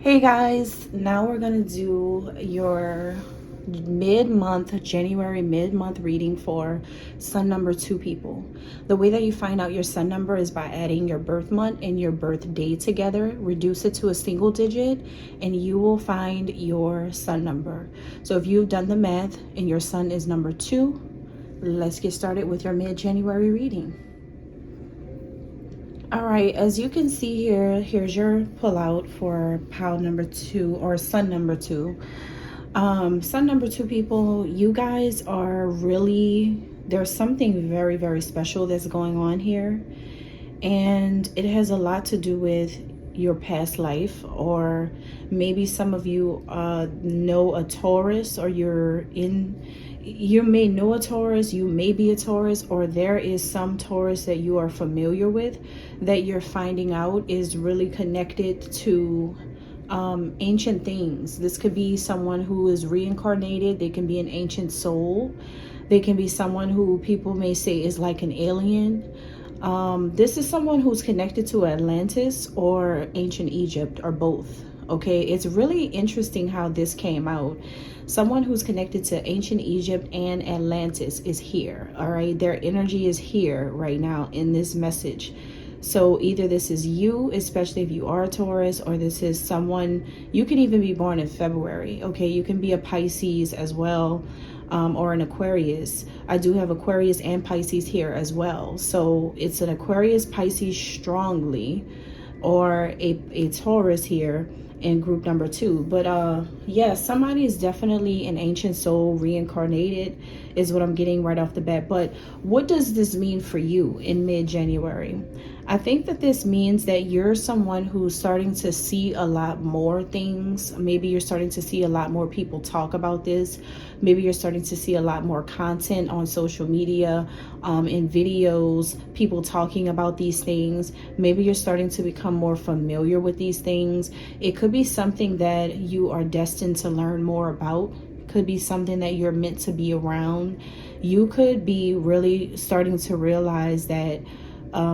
Hey guys, now we're gonna do your January mid-month reading for sun number 2 people. The way that you find out your sun number is by adding your birth month and your birth day together, reduce it to a single digit, and you will find your sun number. So if you've done the math and your sun is number 2, let's get started with your mid-January reading. All right, as you can see here, here's your pullout for pile number 2 or sun number 2. Sun number 2 people, you guys are really, there's something very, very special that's going on here. And it has a lot to do with your past life, or maybe some of you know a Taurus, or you may know a Taurus, you may be a Taurus, or there is some Taurus that you are familiar with that you're finding out is really connected to ancient things. This could be someone who is reincarnated. They can be an ancient soul. They can be someone who people may say is like an alien. This is someone who's connected to Atlantis or ancient Egypt, or both. Okay, it's really interesting how this came out. Someone who's connected to ancient Egypt and Atlantis is here. All right, their energy is here right now in this message. So either this is you, especially if you are a Taurus, or this is someone, you can even be born in February. Okay, you can be a Pisces as well, or an Aquarius. I do have Aquarius and Pisces here as well. So it's an Aquarius, Pisces strongly, or a Taurus here in group number 2. But yeah, somebody is definitely an ancient soul reincarnated is what I'm getting right off the bat. But what does this mean for you in mid-January? I think that this means that you're someone who's starting to see a lot more things. Maybe you're starting to see a lot more people talk about this. Maybe you're starting to see a lot more content on social media, in videos, people talking about these things. Maybe you're starting to become more familiar with these things. It could be something that you are destined to learn more about. Could be something that you're meant to be around. You could be really starting to realize that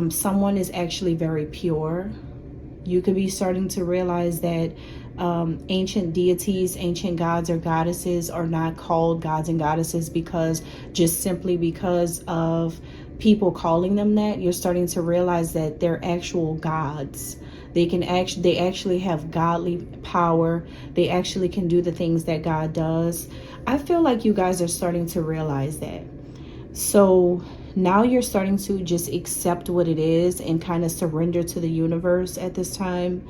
someone is actually very pure. You could be starting to realize that ancient deities, ancient gods or goddesses are not called gods and goddesses because just simply because of people calling them that. You're starting to realize that they're actual gods. They actually have godly power. They actually can do the things that God does. I feel like you guys are starting to realize that. So now you're starting to just accept what it is and kind of surrender to the universe at this time.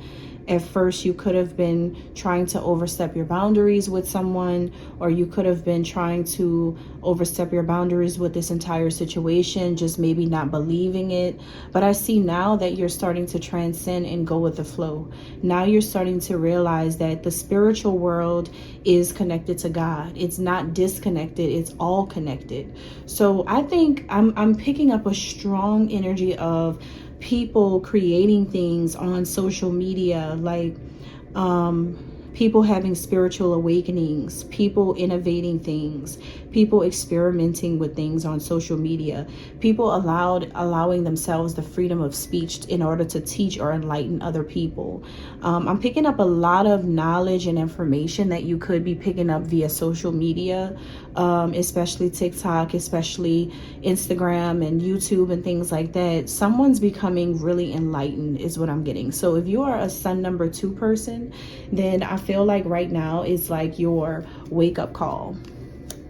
At first, you could have been trying to overstep your boundaries with someone, or you could have been trying to overstep your boundaries with this entire situation, just maybe not believing it. But I see now that you're starting to transcend and go with the flow. Now you're starting to realize that the spiritual world is connected to God. It's not disconnected, it's all connected. So I think I'm picking up a strong energy of people creating things on social media, like people having spiritual awakenings, people innovating things, people experimenting with things on social media, people allowing themselves the freedom of speech in order to teach or enlighten other people. I'm picking up a lot of knowledge and information that you could be picking up via social media, especially TikTok, especially Instagram and YouTube and things like that. Someone's becoming really enlightened is what I'm getting. So if you are a sun number 2 person, then I feel like right now it's like your wake-up call.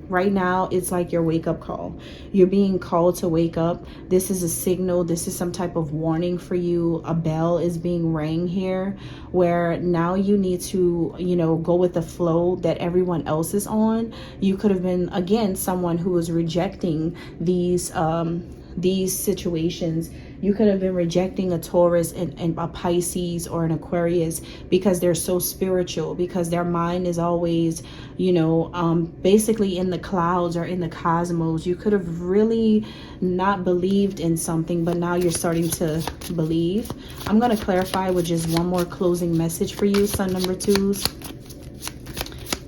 Right now, it's like your wake-up call. You're being called to wake up. This is a signal. This is some type of warning for you. A bell is being rang here, where now you need to, go with the flow that everyone else is on. You could have been, again, someone who was rejecting these situations. You could have been rejecting a Taurus and a Pisces or an Aquarius because they're so spiritual, because their mind is always, basically in the clouds or in the cosmos. You could have really not believed in something, but now you're starting to believe. I'm going to clarify with just one more closing message for you, sun number 2s.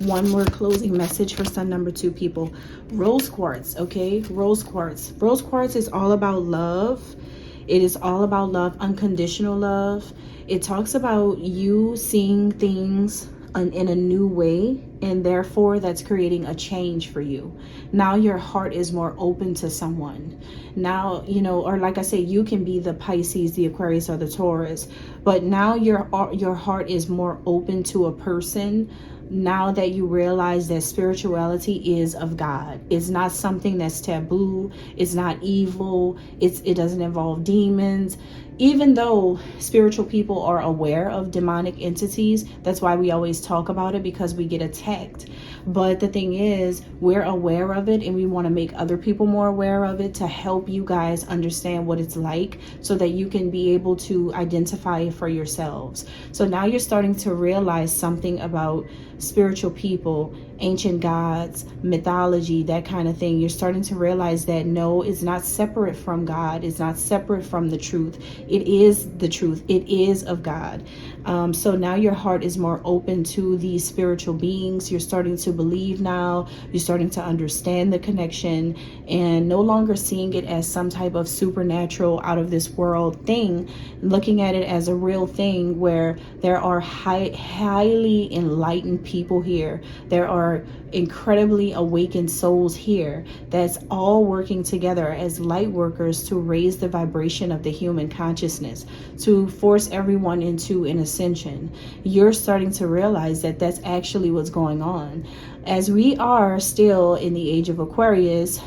One more closing message for sun number 2 people. Rose quartz, okay? Rose quartz. Rose quartz is all about love. It is all about love, unconditional love. It talks about you seeing things in a new way, and therefore that's creating a change for you. Now your heart is more open to someone. Now, you know, or like I say, you can be the Pisces, the Aquarius, or the Taurus, but now your heart is more open to a person now that you realize that spirituality is of God. It's not something that's taboo. It's not evil. It doesn't involve demons. Even though spiritual people are aware of demonic entities, that's why we always talk about it, because we get attacked. But the thing is, we're aware of it, and we want to make other people more aware of it to help you guys understand what it's like, so that you can be able to identify it for yourselves. So now you're starting to realize something about spiritual people, ancient gods, mythology, that kind of thing. You're starting to realize that no, it's not separate from God. It's not separate from the truth. It is the truth. It is of God. So now your heart is more open to these spiritual beings. You're starting to believe now. You're starting to understand the connection, and no longer seeing it as some type of supernatural, out of this world thing, looking at it as a real thing where there are highly enlightened people here. There are incredibly awakened souls here that's all working together as light workers to raise the vibration of the human consciousness, to force everyone into an ascension. You're starting to realize that that's actually what's going on. As we are still in the age of Aquarius,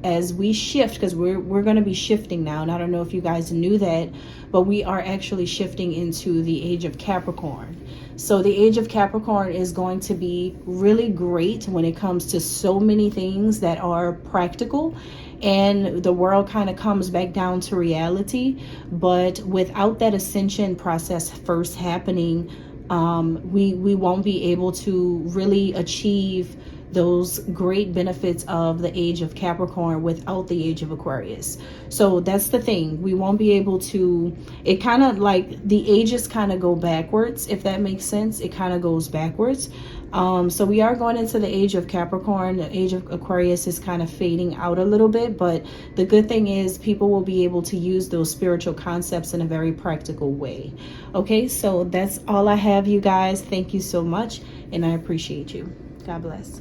as we shift, because we're going to be shifting now, and I don't know if you guys knew that, but we are actually shifting into the age of Capricorn. So the age of Capricorn is going to be really great when it comes to so many things that are practical, and the world kind of comes back down to reality. But without that ascension process first happening, we won't be able to really achieve those great benefits of the age of Capricorn without the age of Aquarius. So that's the thing. We won't be able to, it kind of like the ages kind of go backwards, if that makes sense. It kind of goes backwards. So we are going into the age of Capricorn. The age of Aquarius is kind of fading out a little bit, but the good thing is people will be able to use those spiritual concepts in a very practical way. Okay, so that's all I have, you guys. Thank you so much, and I appreciate you. God bless.